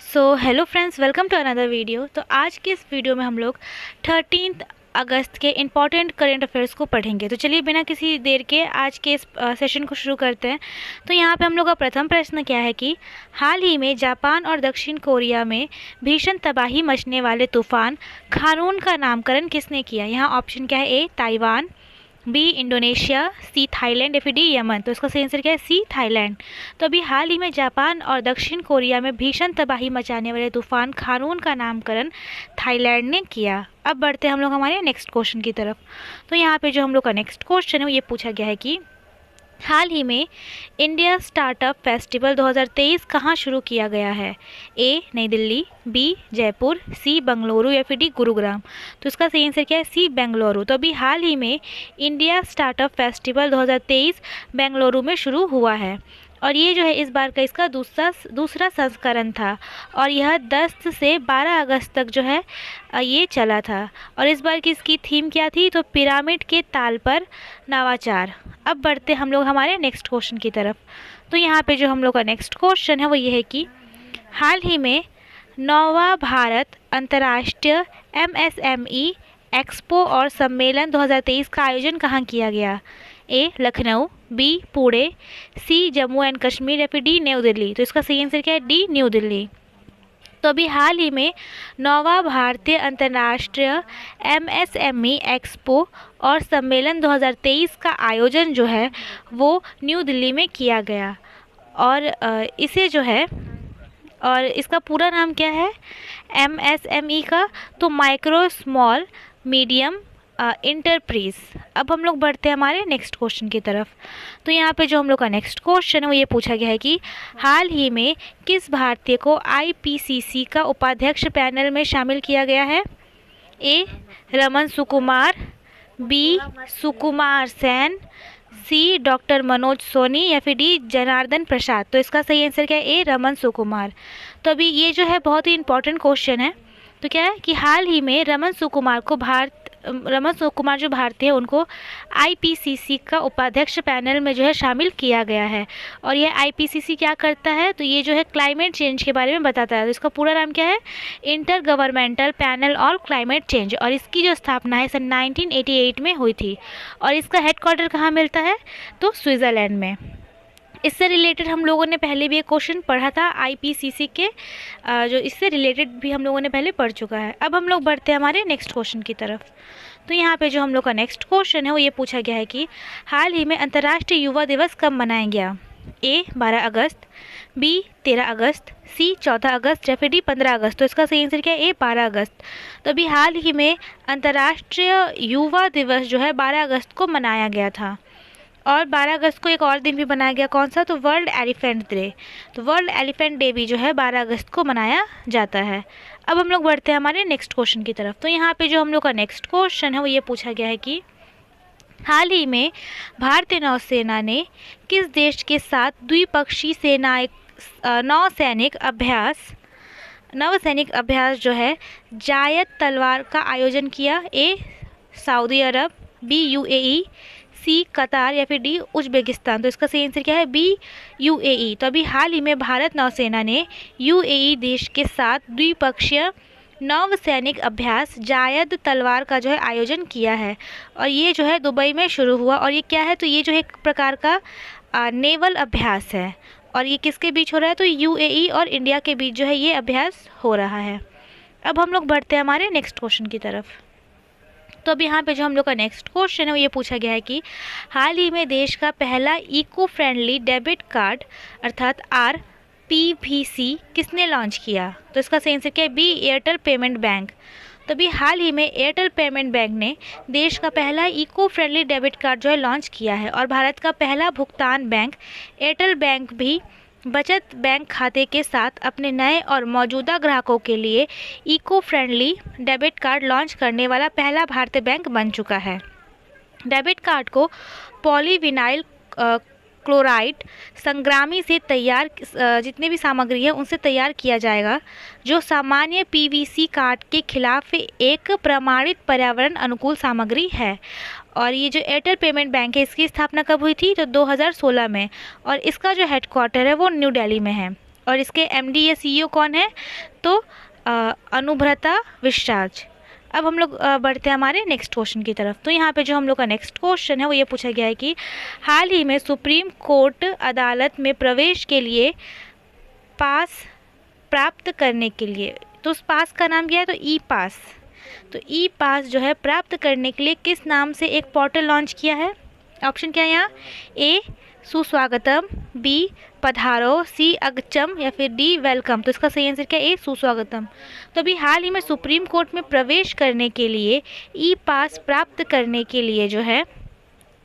Hello friends, welcome to another video. तो आज के इस वीडियो में हम लोग 13 अगस्त के इम्पॉर्टेंट करेंट अफेयर्स को पढ़ेंगे। तो चलिए बिना किसी देर के आज के इस सेशन को शुरू करते हैं। तो यहाँ पे हम लोग का प्रथम प्रश्न क्या है कि हाल ही में जापान और दक्षिण कोरिया में भीषण तबाही मचने वाले तूफान खारून का नामकरण किसने किया। यहाँ ऑप्शन क्या है, A Taiwan, B Indonesia, C Thailand या फिर डी यमन। तो इसका सही आंसर क्या है, सी थाईलैंड। तो अभी हाल ही में जापान और दक्षिण कोरिया में भीषण तबाही मचाने वाले तूफान खारून का नामकरण थाईलैंड ने किया। अब बढ़ते हैं हम लोग हमारे नेक्स्ट क्वेश्चन की तरफ। तो यहाँ पे जो हम लोग का नेक्स्ट क्वेश्चन है वो ये पूछा गया है कि हाल ही में इंडिया स्टार्टअप फेस्टिवल 2023 कहाँ शुरू किया गया है। ए नई दिल्ली, बी जयपुर, सी बेंगलुरु या फिर डी गुरुग्राम। तो इसका सही आंसर क्या है, सी बेंगलुरु। तो अभी हाल ही में इंडिया स्टार्टअप फेस्टिवल 2023 बेंगलुरु में शुरू हुआ है और ये जो है इस बार का इसका दूसरा संस्करण था और यह 10 से 12 अगस्त तक जो है ये चला था। और इस बार की इसकी थीम क्या थी, तो पिरामिड के ताल पर नवाचार। अब बढ़ते हम लोग हमारे नेक्स्ट क्वेश्चन की तरफ। तो यहाँ पे जो हम लोग का नेक्स्ट क्वेश्चन है वो ये है कि हाल ही में 9वां भारत अंतर्राष्ट्रीय MSME एक्सपो और सम्मेलन 2023 का आयोजन कहाँ किया गया। A Lucknow, B Pune, C Jammu and Kashmir या फिर डी न्यू दिल्ली। तो इसका सही आंसर क्या है, डी न्यू दिल्ली। तो अभी हाल ही में 9वां भारतीय अंतर्राष्ट्रीय MSME एक्सपो और सम्मेलन 2023 का आयोजन जो है वो न्यू दिल्ली में किया गया और इसे जो है और इसका पूरा नाम क्या है MSME का, तो माइक्रो स्मॉल मीडियम इंटरप्राइज। अब हम लोग बढ़ते हैं हमारे नेक्स्ट क्वेश्चन की तरफ। तो यहाँ पे जो हम लोग का नेक्स्ट क्वेश्चन है वो ये पूछा गया है कि हाल ही में किस भारतीय को IPCC का उपाध्यक्ष पैनल में शामिल किया गया है। ए रमन सुकुमार, बी सुकुमार सेन, सी डॉक्टर मनोज सोनी या फिर डी जनार्दन प्रसाद। तो इसका सही आंसर क्या है, ए रमन सुकुमार। तो अभी ये जो है बहुत ही इंपॉर्टेंट क्वेश्चन है। तो क्या है कि हाल ही में रमन सुकुमार जो भारतीय है उनको IPCC का उपाध्यक्ष पैनल में जो है शामिल किया गया है। और ये IPCC क्या करता है, तो ये जो है क्लाइमेट चेंज के बारे में बताता है। तो इसका पूरा नाम क्या है, inter governmental panel on climate change. और इसकी जो स्थापना है सन 1988 में हुई थी और इसका हेडक्वार्टर कहाँ मिलता है, तो स्विट्ज़रलैंड में। इससे रिलेटेड हम लोगों ने पहले भी एक क्वेश्चन पढ़ा था IPCC के, जो इससे रिलेटेड भी हम लोगों ने पहले पढ़ चुका है। अब हम लोग बढ़ते हैं हमारे नेक्स्ट क्वेश्चन की तरफ। तो यहाँ पे जो हम लोग का नेक्स्ट क्वेश्चन है वो ये पूछा गया है कि हाल ही में अंतर्राष्ट्रीय युवा दिवस कब मनाया गया। ए 12 अगस्त, बी 13 अगस्त, सी 14 अगस्त या फिर डी 15 अगस्त। तो इसका सही आंसर क्या है, ए 12 अगस्त। तो अभी हाल ही में अंतर्राष्ट्रीय युवा दिवस जो है 12 अगस्त को मनाया गया था और 12 अगस्त को एक और दिन भी बनाया गया, कौन सा, तो वर्ल्ड एलिफेंट डे। तो वर्ल्ड एलिफेंट डे भी जो है 12 अगस्त को मनाया जाता है। अब हम लोग बढ़ते हैं हमारे नेक्स्ट क्वेश्चन की तरफ। तो यहाँ पे जो हम लोग का नेक्स्ट क्वेश्चन है वो ये पूछा गया है कि हाल ही में भारतीय नौसेना ने किस देश के साथ द्विपक्षीय नौसैनिक अभ्यास जो है जायद तलवार का आयोजन किया। ए सऊदी अरब, बी UAE, सी कतार या फिर डी उज्बेकिस्तान। तो इसका सही आंसर क्या है, बी UAE। तो अभी हाल ही में भारत नौसेना ने UAE देश के साथ द्विपक्षीय नौसैनिक अभ्यास जायद तलवार का जो है आयोजन किया है और ये जो है दुबई में शुरू हुआ। और ये क्या है, तो ये जो है एक प्रकार का नेवल अभ्यास है और ये किसके बीच हो रहा है, तो UAE और इंडिया के बीच जो है ये अभ्यास हो रहा है। अब हम लोग बढ़ते हैं हमारे नेक्स्ट क्वेश्चन की तरफ। तो अब यहाँ पे जो हम लोग का नेक्स्ट क्वेश्चन है वो ये पूछा गया है कि हाल ही में देश का पहला इको फ्रेंडली डेबिट कार्ड अर्थात RPVC किसने लॉन्च किया। तो इसका सही आंसर क्या है, बी एयरटेल पेमेंट बैंक। तो अभी हाल ही में एयरटेल पेमेंट बैंक ने देश का पहला इको फ्रेंडली डेबिट कार्ड जो है लॉन्च किया है और भारत का पहला भुगतान बैंक एयरटेल बैंक भी बचत बैंक खाते के साथ अपने नए और मौजूदा ग्राहकों के लिए eco friendly debit card launch करने वाला पहला भारतीय बैंक बन चुका है। डेबिट कार्ड को पॉलीविनाइल क्लोराइड संग्रामी से तैयार जितने भी सामग्री है उनसे तैयार किया जाएगा जो सामान्य PVC कार्ड के खिलाफ एक प्रमाणित पर्यावरण अनुकूल सामग्री है। और ये जो एयरटेल पेमेंट बैंक है इसकी स्थापना कब हुई थी, तो 2016 में और इसका जो हेडक्वार्टर है वो न्यू दिल्ली में है। और इसके एमडी या सीईओ कौन है? तो अनुभ्रता विश्वराज। अब हम लोग बढ़ते हैं हमारे नेक्स्ट क्वेश्चन की तरफ। तो यहाँ पे जो हम लोग का नेक्स्ट क्वेश्चन है वो ये पूछा गया है कि हाल ही में सुप्रीम कोर्ट अदालत में प्रवेश के लिए पास प्राप्त करने के लिए, तो उस पास का नाम क्या है? तो ई पास। तो ई पास जो है प्राप्त करने के लिए किस नाम से एक पोर्टल लॉन्च किया है? ऑप्शन क्या है यहाँ? ए सुस्वागतम, बी पधारो, सी अगचम या फिर डी वेलकम। तो इसका सही आंसर क्या है? ए सुस्वागतम। तो अभी हाल ही में सुप्रीम कोर्ट में प्रवेश करने के लिए ई पास प्राप्त करने के लिए जो है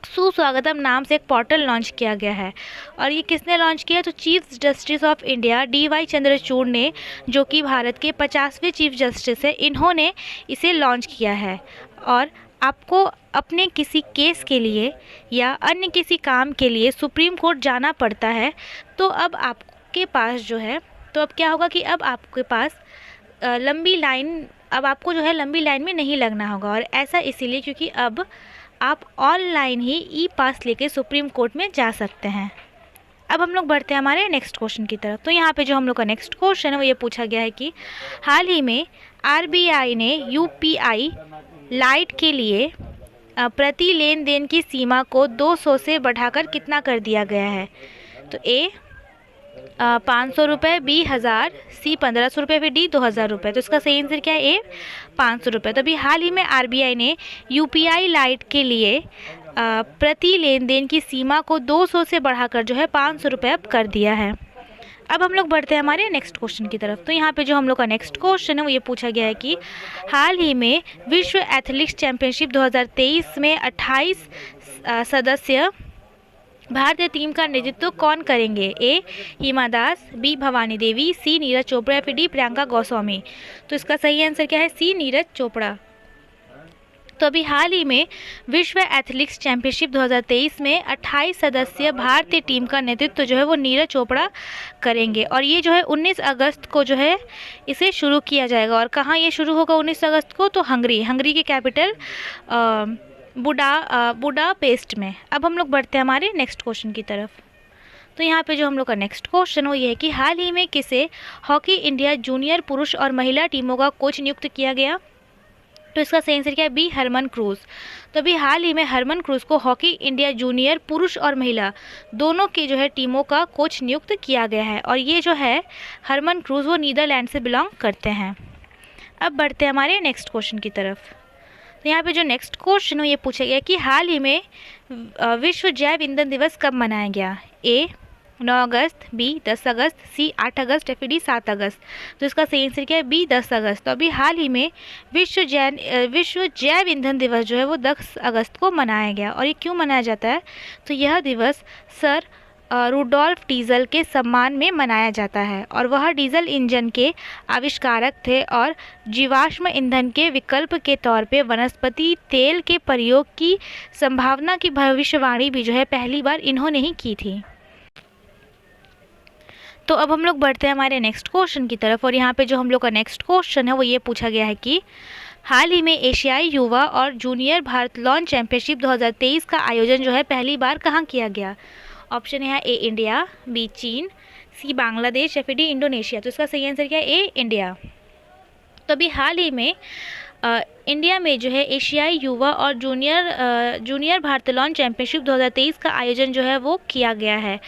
सुस्वागतम नाम से एक पोर्टल लॉन्च किया गया है। और ये किसने लॉन्च किया? तो chief justice of India DY Chandrachud ने, जो कि भारत के 50वें चीफ जस्टिस है, इन्होंने इसे लॉन्च किया है। और आपको अपने किसी केस के लिए या अन्य किसी काम के लिए सुप्रीम कोर्ट जाना पड़ता है, तो अब आपके पास जो है, तो अब क्या होगा कि अब आपके पास लंबी लाइन, अब आपको जो है लंबी लाइन में नहीं लगना होगा। और ऐसा इसीलिए क्योंकि अब आप ऑनलाइन ही ई पास लेके सुप्रीम कोर्ट में जा सकते हैं। अब हम लोग बढ़ते हैं हमारे नेक्स्ट क्वेश्चन की तरफ। तो यहाँ पे जो हम लोग का नेक्स्ट क्वेश्चन है वो ये पूछा गया है कि हाल ही में RBI ने UPI लाइट के लिए प्रति लेन देन की सीमा को 200 से बढ़ाकर कितना कर दिया गया है? तो ए 500 रुपये, बी 1000, सी 1500 रुपये, फिर डी 2000 रुपये। तो इसका सही आंसर क्या है? ए 500 रुपये। तो अभी हाल ही में RBI ने UPI लाइट के लिए प्रति लेन देन की सीमा को 200 से बढ़ाकर जो है 500 रुपये अब कर दिया है। अब हम लोग बढ़ते हैं हमारे नेक्स्ट क्वेश्चन की तरफ। तो यहाँ पे जो हम लोग का नेक्स्ट क्वेश्चन है वो ये पूछा गया है कि हाल ही में विश्व एथलेटिक्स चैंपियनशिप 2023 में 28 सदस्य भारतीय टीम का नेतृत्व कौन करेंगे? ए हिमा दास, बी भवानी देवी, सी नीरज चोपड़ा या फिर डी प्रियंका गोस्वामी। तो इसका सही आंसर क्या है? सी नीरज चोपड़ा। तो अभी हाल ही में विश्व एथलेटिक्स चैंपियनशिप 2023 में 28 सदस्यीय भारतीय टीम का नेतृत्व जो है वो नीरज चोपड़ा करेंगे। और ये जो है 19 अगस्त को जो है इसे शुरू किया जाएगा। और कहाँ ये शुरू होगा 19 अगस्त को? तो हंगरी के कैपिटल बुडापेस्ट में। अब हम लोग बढ़ते हैं हमारे नेक्स्ट क्वेश्चन की तरफ। तो यहाँ पे जो हम लोग का नेक्स्ट क्वेश्चन हो ये है कि हाल ही में किसे हॉकी इंडिया जूनियर पुरुष और महिला टीमों का कोच नियुक्त किया गया? तो इसका सही आंसर क्या है? बी हरमनप्रीत। तो अभी हाल ही में हरमनप्रीत को हॉकी इंडिया जूनियर पुरुष और महिला दोनों की जो है टीमों का कोच नियुक्त किया गया है। और ये जो है हरमनप्रीत वो नीदरलैंड से बिलोंग करते हैं। अब बढ़ते हैं हमारे नेक्स्ट क्वेश्चन की तरफ। तो यहाँ पे जो नेक्स्ट क्वेश्चन हो ये पूछा गया कि हाल ही में विश्व जैव ईंधन दिवस कब मनाया गया? ए 9 अगस्त, बी 10 अगस्त, सी 8 अगस्त या फिर डी 7 अगस्त। तो इसका सही आंसर क्या है? बी 10 अगस्त। तो अभी हाल ही में विश्व जैव ईंधन दिवस जो है वो 10 अगस्त को मनाया गया। और ये क्यों मनाया जाता है? तो यह दिवस सर रुडोल्फ डीजल के सम्मान में मनाया जाता है। और वह डीजल इंजन के आविष्कारक थे और जीवाश्म ईंधन के विकल्प के तौर पे वनस्पति तेल के प्रयोग की संभावना की भविष्यवाणी भी जो है पहली बार इन्होंने ही की थी। तो अब हम लोग बढ़ते हैं हमारे नेक्स्ट क्वेश्चन की तरफ। और यहाँ पे जो हम लोग का नेक्स्ट क्वेश्चन है वो ये पूछा गया है कि हाल ही में एशियाई युवा और जूनियर भारत लॉन चैंपियनशिप 2023 का आयोजन जो है पहली बार कहाँ किया गया? ऑप्शन है ए इंडिया, बी चीन, सी बांग्लादेश या फिर डी इंडोनेशिया। तो इसका सही आंसर क्या है? ए इंडिया। तो अभी हाल ही में इंडिया में जो है एशियाई युवा और जूनियर भारत लॉन चैंपियनशिप 2023 का आयोजन जो है वो किया गया है।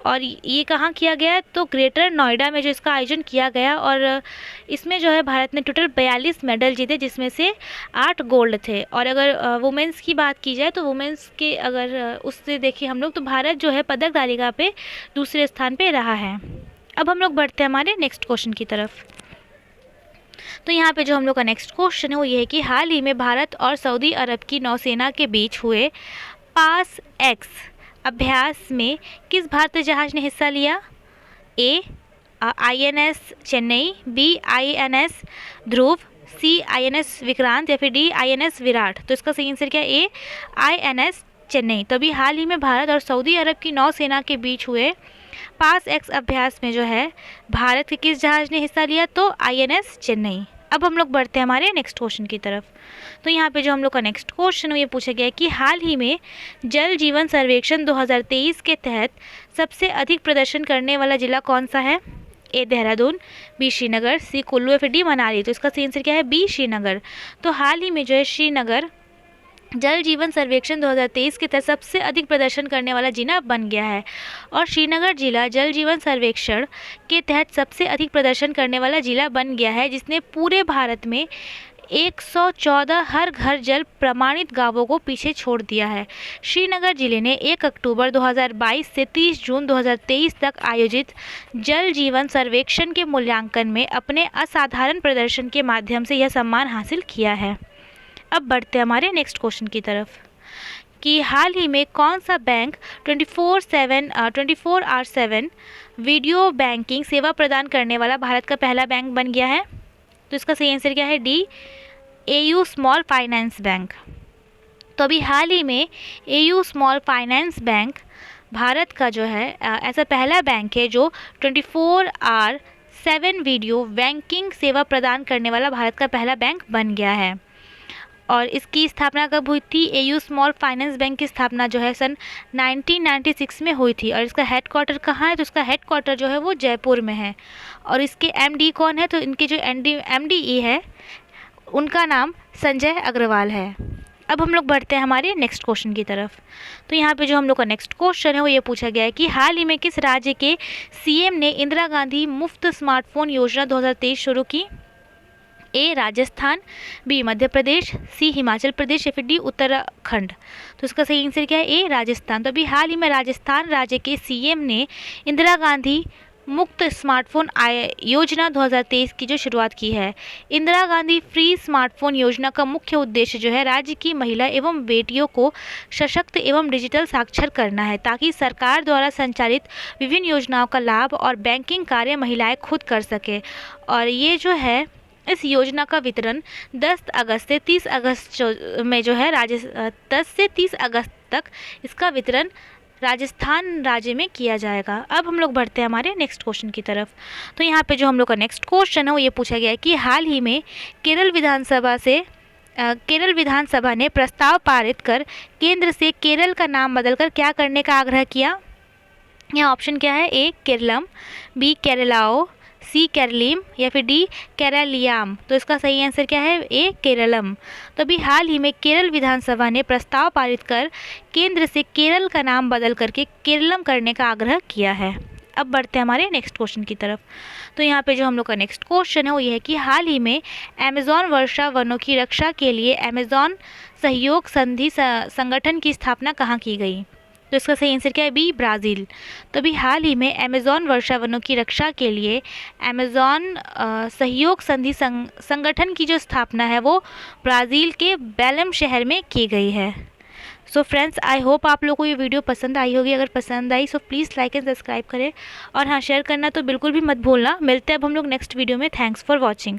और ये कहाँ किया गया है? तो ग्रेटर नोएडा में जो इसका आयोजन किया गया। और इसमें जो है भारत ने टोटल 42 मेडल जीते, जिसमें से 8 गोल्ड थे। और अगर वुमेंस की बात की जाए तो वुमेंस के अगर उससे देखिए हम लोग तो भारत जो है पदक तालिका पे दूसरे स्थान पे रहा है। अब हम लोग बढ़ते हैं हमारे नेक्स्ट क्वेश्चन की तरफ। तो यहाँ पे जो हम लोग का नेक्स्ट क्वेश्चन है वो ये है कि हाल ही में भारत और सऊदी अरब की नौसेना के बीच हुए पास एक्स अभ्यास में किस भारतीय जहाज़ ने हिस्सा लिया? ए INS चेन्नई, बी INS ध्रुव, सी INS विक्रांत या फिर डी INS विराट। तो इसका सही आंसर क्या है? ए INS चेन्नई। तो अभी हाल ही में भारत और सऊदी अरब की नौसेना के बीच हुए पास एक्स अभ्यास में जो है भारत के किस जहाज़ ने हिस्सा लिया? तो INS चेन्नई। अब हम लोग बढ़ते हैं हमारे नेक्स्ट क्वेश्चन की तरफ। तो यहाँ पे जो हम लोग का नेक्स्ट क्वेश्चन है ये पूछा गया है कि हाल ही में जल जीवन सर्वेक्षण 2023 के तहत सबसे अधिक प्रदर्शन करने वाला ज़िला कौन सा है? ए देहरादून, बी श्रीनगर, सी कुल्लू या फिर डी मनाली। तो इसका सही आंसर क्या है? बी श्रीनगर। तो हाल ही में जो है श्रीनगर जल जीवन सर्वेक्षण 2023 के तहत सबसे अधिक प्रदर्शन करने वाला जिला बन गया है। और श्रीनगर जिला जल जीवन सर्वेक्षण के तहत सबसे अधिक प्रदर्शन करने वाला जिला बन गया है, जिसने पूरे भारत में 114 हर घर जल प्रमाणित गांवों को पीछे छोड़ दिया है। श्रीनगर जिले ने 1 अक्टूबर 2022 से 30 जून 2023 तक आयोजित जल जीवन सर्वेक्षण के मूल्यांकन में अपने असाधारण प्रदर्शन के माध्यम से यह सम्मान हासिल किया है। अब बढ़ते हैं हमारे नेक्स्ट क्वेश्चन की तरफ कि हाल ही में कौन सा बैंक 24/7 वीडियो बैंकिंग सेवा प्रदान करने वाला भारत का पहला बैंक बन गया है? तो इसका सही आंसर क्या है? D AU small finance bank. तो अभी हाल ही में AU small finance bank Bharat का जो है ऐसा पहला बैंक है जो 24/7 वीडियो बैंकिंग सेवा प्रदान करने वाला भारत का पहला बैंक बन गया है। और इसकी स्थापना कब हुई थी? एयू स्मॉल फाइनेंस बैंक की स्थापना जो है सन 1996 में हुई थी। और इसका हेडक्वार्टर कहाँ है? तो इसका हेडक्वार्टर जो है वो जयपुर में है। और इसके एमडी कौन है? तो इनके जो एमडी है उनका नाम संजय अग्रवाल है। अब हम लोग बढ़ते हैं हमारे नेक्स्ट क्वेश्चन की तरफ। तो यहाँ पे जो हम लोग का नेक्स्ट क्वेश्चन है वो ये पूछा गया है कि हाल ही में किस राज्य के सीएम ने इंदिरा गांधी मुफ्त स्मार्टफोन योजना 2023 शुरू की? ए राजस्थान, बी मध्य प्रदेश, सी हिमाचल प्रदेश या फिर डी उत्तराखंड। तो इसका सही आंसर क्या है? ए राजस्थान। तो अभी हाल ही में राजस्थान राज्य के सीएम ने इंदिरा गांधी मुफ्त स्मार्टफोन योजना 2023 की जो शुरुआत की है। इंदिरा गांधी फ्री स्मार्टफोन योजना का मुख्य उद्देश्य जो है राज्य की महिला एवं बेटियों को सशक्त एवं डिजिटल साक्षर करना है, ताकि सरकार द्वारा संचालित विभिन्न योजनाओं का लाभ और बैंकिंग कार्य महिलाएं खुद कर सके। और ये जो है इस योजना का वितरण 10 अगस्त से 30 अगस्त में जो है 10 से 30 अगस्त तक इसका वितरण राजस्थान राज्य में किया जाएगा। अब हम लोग बढ़ते हैं हमारे नेक्स्ट क्वेश्चन की तरफ। तो यहाँ पे जो हम लोग का नेक्स्ट क्वेश्चन है वो ये पूछा गया है कि हाल ही में केरल विधानसभा ने प्रस्ताव पारित कर केंद्र से केरल का नाम बदलकर क्या करने का आग्रह किया? यहाँ ऑप्शन क्या है? ए केरलम, बी केरलाओ, सी केरलीम या फिर डी केरलियाम। तो इसका सही आंसर क्या है? ए केरलम। तो अभी हाल ही में केरल विधानसभा ने प्रस्ताव पारित कर केंद्र से केरल का नाम बदल करके केरलम करने का आग्रह किया है। अब बढ़ते हैं हमारे नेक्स्ट क्वेश्चन की तरफ। तो यहाँ पे जो हम लोग का नेक्स्ट क्वेश्चन है वो ये है कि हाल ही में अमेज़न वर्षा वनों की रक्षा के लिए अमेज़न सहयोग संधि संगठन की स्थापना कहाँ की गई? तो इसका सही आंसर क्या है? B Brazil. तो अभी हाल ही में अमेज़न वर्षा वनों की रक्षा के लिए अमेज़न सहयोग संधि संगठन की जो स्थापना है वो ब्राज़ील के बेलम शहर में की गई है। सो फ्रेंड्स, आई होप आप लोगों को ये वीडियो पसंद आई होगी। अगर पसंद आई so please like and subscribe करें और हाँ, शेयर करना तो बिल्कुल भी मत भूलना। मिलते हैं अब हम लोग नेक्स्ट वीडियो में। Thanks for watching.